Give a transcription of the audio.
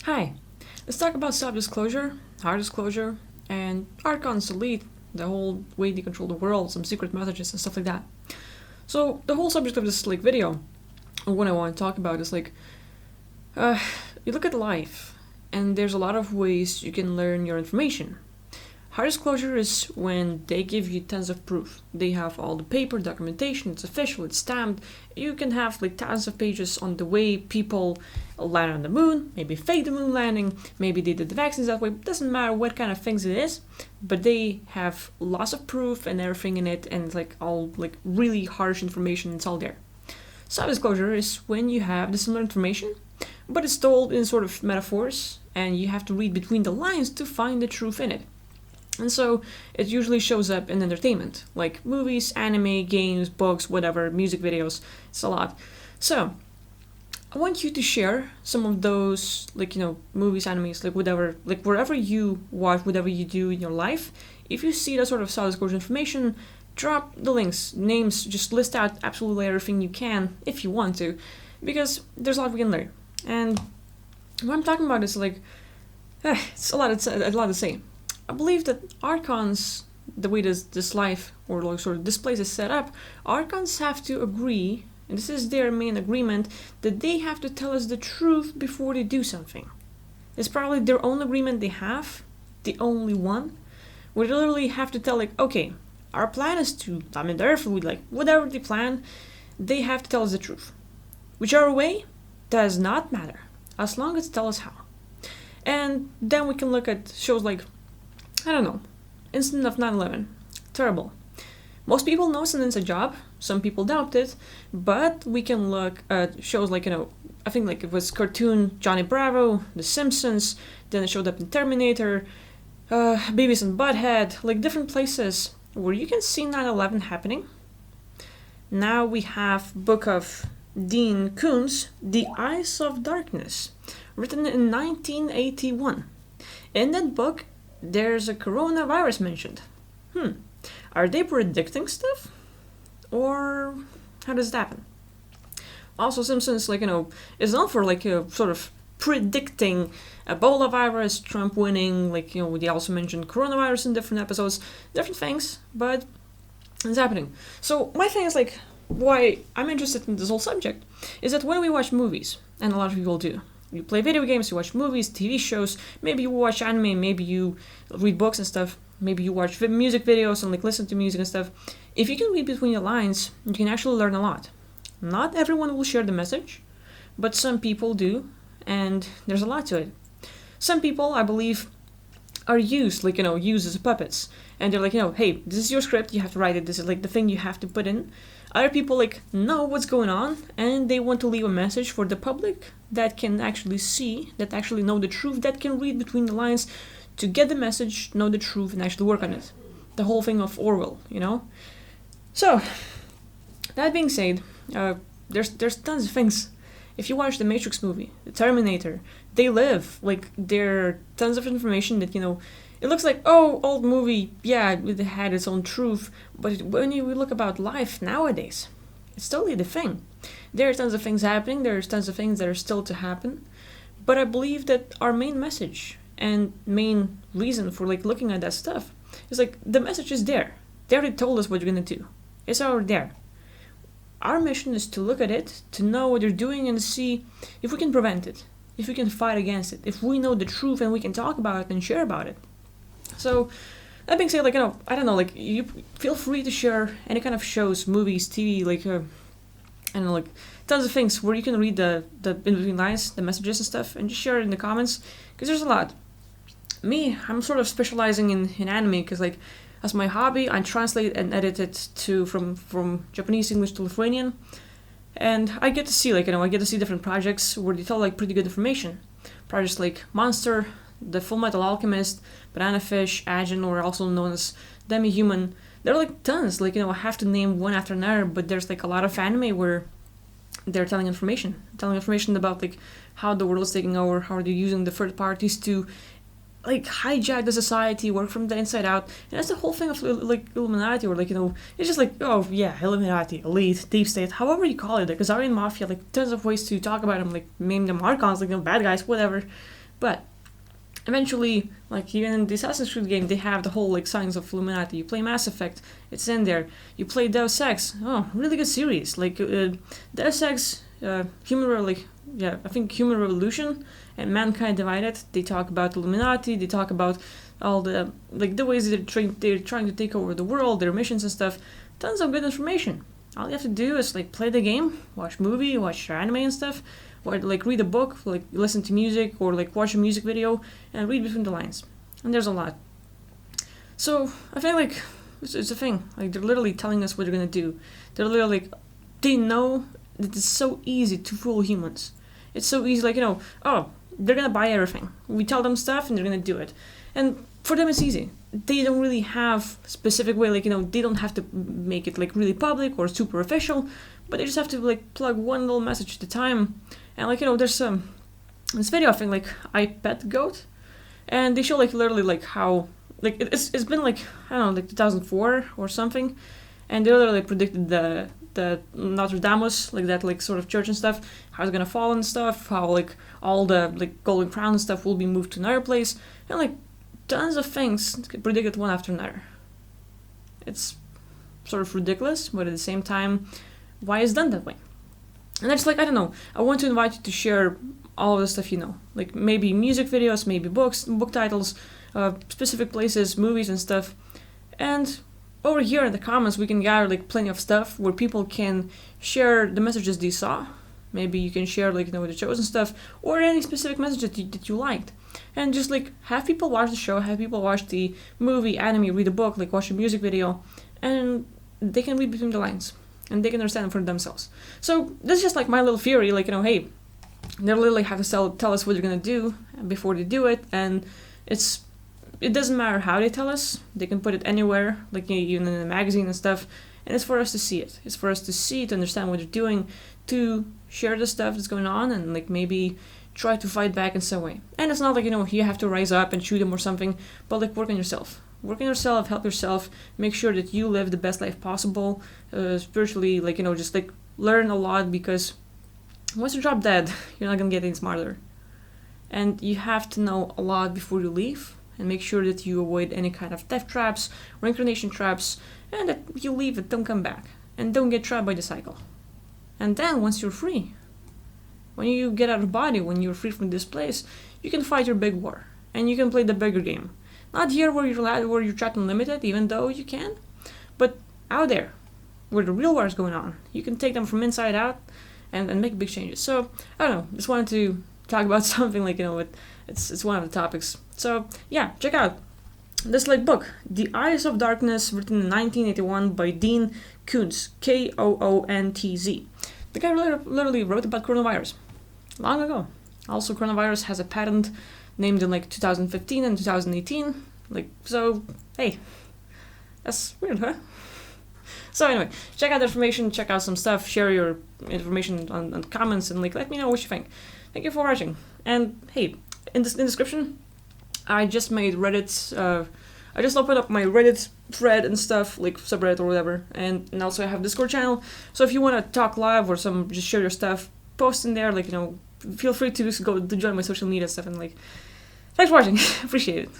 Hi, let's talk about self-disclosure, hard disclosure, and archons elite, the whole way they control the world, some secret messages and stuff like that. So the whole subject of this video, and what I want to talk about is uh, you look at life, and there's a lot of ways you can learn your information. Hard disclosure is when they give you tons of proof. They have all the paper documentation, it's official, it's stamped. You can have thousands of pages on the way people land on the moon, maybe fake the moon landing, maybe they did the vaccines that way. It doesn't matter what kind of things it is, but they have lots of proof and everything in it, and it's all really harsh information, it's all there. Self-disclosure is when you have the similar information, but it's told in sort of metaphors, and you have to read between the lines to find the truth in it. And so it usually shows up in entertainment, like movies, anime, games, books, whatever, music videos. It's a lot. So I want you to share some of those, movies, animes, whatever, wherever you watch, whatever you do in your life. If you see that sort of self-disclosure information, drop the links, names, just list out absolutely everything you can if you want to, because there's a lot we can learn. And what I'm talking about is it's a lot to say. I believe that archons, the way this life or sort of this place is set up, archons have to agree, and this is their main agreement, that they have to tell us the truth before they do something. It's probably their own agreement they have, the only one, where they literally have to tell okay, our plan is to dominate the earth with whatever they plan, they have to tell us the truth. Whichever way, does not matter, as long as they tell us how. And then we can look at shows I don't know, incident of 9/11. Terrible. Most people know it's an inside job. Some people doubt it. But we can look at shows I think it was cartoon Johnny Bravo, The Simpsons, then it showed up in Terminator, Beavis and Butthead, different places where you can see 9/11 happening. Now we have book of Dean Koontz, The Eyes of Darkness, written in 1981. In that book, there's a coronavirus mentioned. Are they predicting stuff? Or how does it happen? Also, Simpsons, is known for sort of predicting Ebola virus, Trump winning, they also mentioned coronavirus in different episodes, different things, but it's happening. So my thing is why I'm interested in this whole subject is that when we watch movies, and a lot of people do, you play video games, you watch movies, TV shows, maybe you watch anime, maybe you read books and stuff, maybe you watch music videos and listen to music and stuff. If you can read between the lines, you can actually learn a lot. Not everyone will share the message, but some people do, and there's a lot to it. Some people, I believe, are used, used as puppets, and they're hey, this is your script, you have to write it, this is the thing you have to put in. Other people know what's going on, and they want to leave a message for the public that can actually see, that actually know the truth, that can read between the lines to get the message, know the truth, and actually work on it. The whole thing of Orwell, So, that being said, there's tons of things. If you watch the Matrix movie, the Terminator, they live, there are tons of information that, it looks old movie, yeah, it had its own truth, but when you look about life nowadays, it's totally the thing. There are tons of things happening, there's tons of things that are still to happen, but I believe that our main message and main reason for looking at that stuff is the message is there. They already told us what you're gonna do. It's already there. Our mission is to look at it, to know what they're doing and see if we can prevent it, if we can fight against it, if we know the truth and we can talk about it and share about it. So, that being said, I don't know, you feel free to share any kind of shows, movies, TV, I don't know, tons of things where you can read the in-between lines, the messages and stuff, and just share it in the comments, because there's a lot. Me, I'm sort of specializing in anime, because as my hobby, I translate and edit it from Japanese English to Lithuanian, and I get to see, I get to see different projects where they tell, pretty good information. Projects like Monster, The Full Metal Alchemist, Banana Fish, Archon, or also known as Demi-Human. There are tons, I have to name one after another, but there's a lot of anime where they're telling information about how the world is taking over, how they're using the third parties to hijack the society, work from the inside out, and that's the whole thing of Illuminati, or it's just oh yeah, Illuminati, elite, deep state, however you call it, because Aryan Mafia, tons of ways to talk about them, name them archons, bad guys, whatever. But eventually, like even in the Assassin's Creed game, they have the whole like signs of Illuminati. You play Mass Effect, it's in there. You play Deus Ex, oh, really good series. Like Deus Ex, I think Human Revolution and Mankind Divided. They talk about Illuminati. They talk about all the like the ways they're trying to take over the world, their missions and stuff. Tons of good information. All you have to do is like play the game, watch movie, watch anime and stuff, or like read a book, like listen to music, or like watch a music video and read between the lines. And there's a lot. So I feel like it's a thing. Like they're literally telling us what they're gonna do. They're literally like they know that it's so easy to fool humans. It's so easy, like oh, they're gonna buy everything. We tell them stuff and they're gonna do it. And for them it's easy. They don't really have specific way, like they don't have to make it like really public or super official, but they just have to like plug one little message at a time. And like there's this video, I think, like I Pet Goat, and they show like literally like how like it's been like I don't know, like 2004 or something, and they literally predicted the Notre Dame's, like that like sort of church and stuff, how it's gonna fall and stuff, how like all the like golden crown and stuff will be moved to another place, and like tons of things predicted one after another. It's sort of ridiculous, but at the same time, why it's done that way? And that's like, I don't know, I want to invite you to share all of the stuff you know. Like maybe music videos, maybe books, book titles, specific places, movies and stuff. And over here in the comments we can gather like plenty of stuff where people can share the messages they saw. Maybe you can share like the shows and stuff, or any specific message that you liked. And just like have people watch the show, have people watch the movie, anime, read a book, like watch a music video, and they can read between the lines and they can understand for themselves. So this is just like my little theory, like hey, they literally have to tell us what they're gonna do before they do it, and it doesn't matter how they tell us. They can put it anywhere, like even in a magazine and stuff, and it's for us to see it. It's for us to see, to understand what they're doing, to share the stuff that's going on, and like maybe try to fight back in some way. And it's not like you have to rise up and shoot them or something, but like work on yourself. Work on yourself, help yourself, make sure that you live the best life possible, spiritually, like just like learn a lot, because once you drop dead, you're not gonna get any smarter. And you have to know a lot before you leave, and make sure that you avoid any kind of death traps, reincarnation traps, and that you leave it, don't come back, and don't get trapped by the cycle. And then once you're free, when you get out of body, when you're free from this place, you can fight your big war, and you can play the bigger game. Not here where you're trapped and limited, even though you can, but out there, where the real war is going on. You can take them from inside out and make big changes. So, I don't know, just wanted to talk about something like, it's one of the topics. So, yeah, check out this like book, The Eyes of Darkness, written in 1981 by Dean Koontz, Koontz. The guy literally wrote about coronavirus long ago. Also, coronavirus has a patent named in like 2015 and 2018. Like, so, hey, that's weird, huh? So anyway, check out the information, check out some stuff, share your information on comments, and like let me know what you think. Thank you for watching. And hey, in the description, I just made Reddit. I just opened up my Reddit thread and stuff, like subreddit or whatever, and also I have Discord channel. So if you want to talk live or just share your stuff, post in there. Like feel free to go to join my social media stuff, and like thanks for watching. Appreciate it.